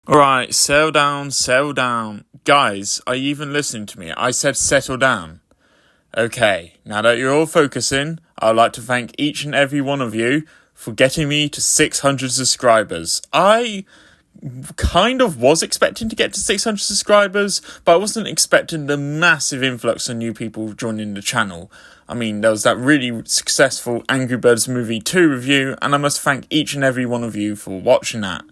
Alright, settle down, settle down. Guys, are you even listening to me? I said settle down. Okay, now that you're all focusing, I'd like to thank each and every one of you for getting me to 600 subscribers. I kind of was expecting to get to 600 subscribers, but I wasn't expecting the massive influx of new people joining the channel. I mean, there was that really successful Angry Birds Movie 2 review, and I must thank each and every one of you for watching that.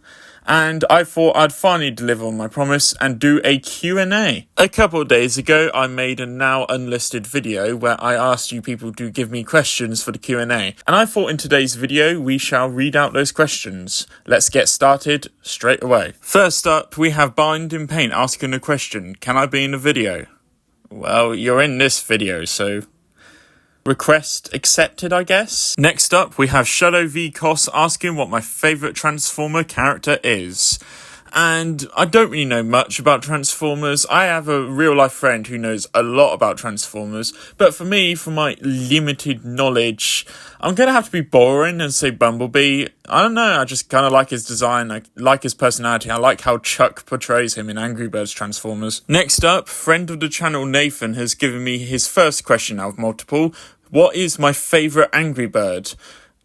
And I thought I'd finally deliver on my promise and do a Q&A. A couple of days ago, I made a now unlisted video where I asked you people to give me questions for the Q&A. And I thought in today's video, we shall read out those questions. Let's get started straight away. First up, we have Bind in Paint asking a question. Can I be in the video? Well, you're in this video, so request accepted, I guess. Next up, we have Shadow V Cos asking what my favourite Transformer character is. And I don't really know much about Transformers. I have a real life friend who knows a lot about Transformers. But for me, for my limited knowledge, I'm going to have to be boring and say Bumblebee. I don't know, I just kind of like his design, I like his personality, I like how Chuck portrays him in Angry Birds Transformers. Next up, friend of the channel Nathan has given me his first question out of multiple. What is my favourite Angry Bird?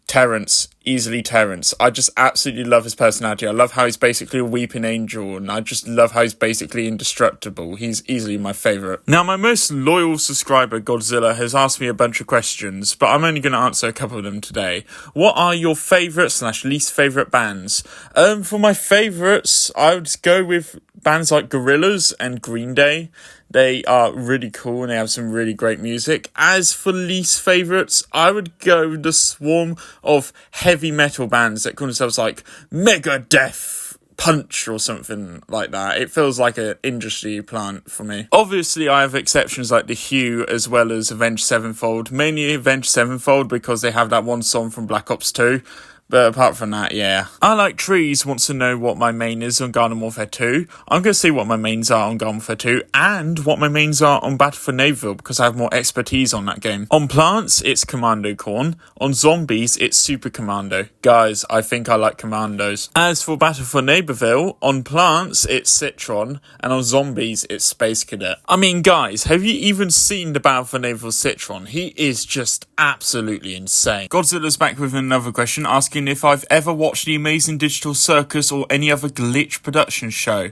Terrence. Easily Terrence. I just absolutely love his personality. I love how he's basically a weeping angel, and I just love how he's basically indestructible. He's easily my favourite. Now, my most loyal subscriber, Godzilla, has asked me a bunch of questions, but I'm only going to answer a couple of them today. What are your favourite / least favourite bands? For my favourites, I would go with bands like Gorillaz and Green Day. They are really cool and they have some really great music. As for least favourites, I would go with the swarm of heavy metal bands that call themselves like Megadeth, Punch or something like that. It feels like an industry plant for me. Obviously, I have exceptions like The Hue as well as Avenged Sevenfold. Mainly Avenged Sevenfold because they have that one song from Black Ops 2. But apart from that, yeah. I Like Trees wants to know what my main is on Garden Warfare 2. I'm going to see what my mains are on Garden Warfare 2 and what my mains are on Battle for Neighborville because I have more expertise on that game. On plants, it's Commando Corn. On zombies, it's Super Commando. Guys, I think I like Commandos. As for Battle for Neighborville, on plants, it's Citron. And on zombies, it's Space Cadet. I mean, guys, have you even seen the Battle for Neighborville Citron? He is just absolutely insane. Godzilla's back with another question asking if I've ever watched The Amazing Digital Circus or any other glitch production show.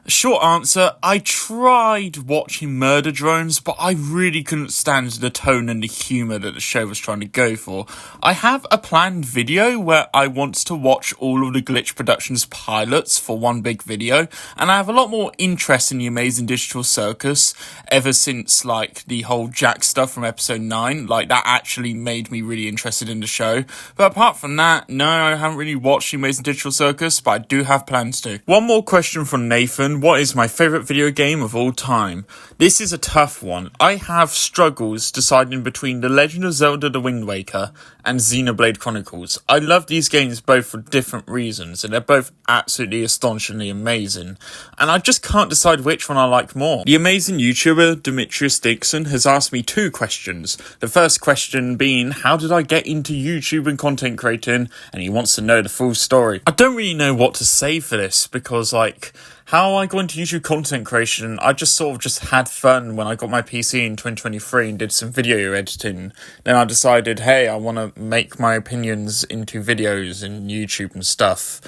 Short answer, I tried watching Murder Drones, but I really couldn't stand the tone and the humour that the show was trying to go for. I have a planned video where I want to watch all of the Glitch Productions pilots for one big video, and I have a lot more interest in The Amazing Digital Circus ever since, like, the whole Jack stuff from episode 9. Like, that actually made me really interested in the show. But apart from that, no, I haven't really watched The Amazing Digital Circus, but I do have plans to. One more question from Nathan. What is my favourite video game of all time? This is a tough one. I have struggles deciding between The Legend of Zelda The Wind Waker and Xenoblade Chronicles. I love these games both for different reasons, and they're both absolutely astonishingly amazing. And I just can't decide which one I like more. The amazing YouTuber Demetrius Dixon has asked me 2 questions. The first question being, how did I get into YouTube and content creating? And he wants to know the full story. I don't really know what to say for this because, like, how I got into YouTube content creation, I just sort of just had fun when I got my PC in 2023 and did some video editing. Then I decided, hey, I want to make my opinions into videos in YouTube and stuff.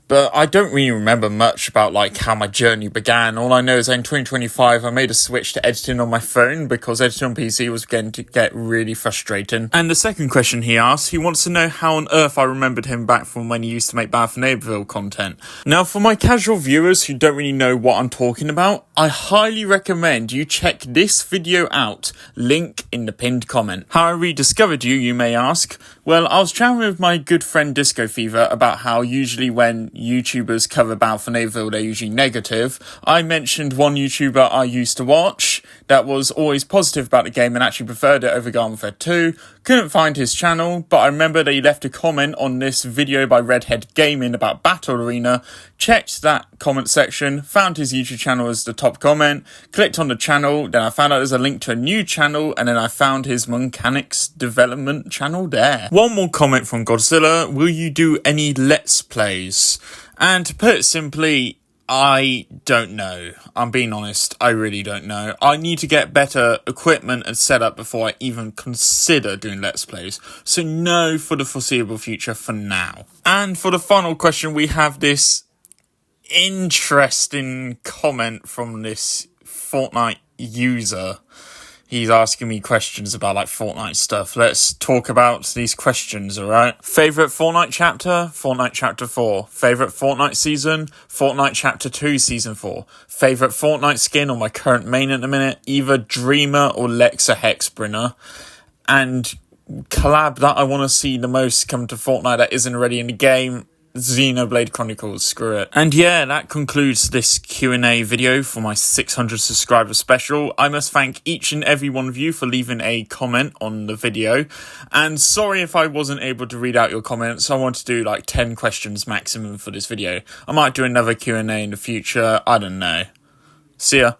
But I don't really remember much about, like, how my journey began. All I know is that in 2025, I made a switch to editing on my phone because editing on PC was getting to get really frustrating. And the second question he asked, he wants to know how on earth I remembered him back from when he used to make Battle for Neighborville content. Now, for my casual viewers who don't really know what I'm talking about, I highly recommend you check this video out. Link in the pinned comment. How I rediscovered you, you may ask. Well, I was chatting with my good friend Disco Fever about how usually when YouTubers cover Battle for Neighborville, they're usually negative. I mentioned one YouTuber I used to watch that was always positive about the game and actually preferred it over Garden Warfare 2. Couldn't find his channel, but I remember that he left a comment on this video by Redhead Gaming about Battle Arena. Checked that comment section, found his YouTube channel as the top comment, clicked on the channel, then I found out there's a link to a new channel, and then I found his mechanics development channel there. One more comment from Godzilla, will you do any Let's Plays? And to put it simply, I don't know. I'm being honest. I really don't know. I need to get better equipment and setup before I even consider doing Let's Plays. So no for the foreseeable future for now. And for the final question, we have this interesting comment from this Fortnite user. He's asking me questions about like Fortnite stuff. Let's talk about these questions, alright? Favourite Fortnite chapter? Fortnite chapter 4. Favourite Fortnite season? Fortnite chapter 2 season 4. Favourite Fortnite skin on my current main at the minute? Either Dreamer or Lexa Hexbringer. And collab that I want to see the most come to Fortnite that isn't already in the game. Xenoblade Chronicles, screw it. And yeah, that concludes this Q&A video for my 600 subscriber special. I must thank each and every one of you for leaving a comment on the video. And sorry if I wasn't able to read out your comments. I want to do like 10 questions maximum for this video. I might do another Q&A in the future. I don't know. See ya.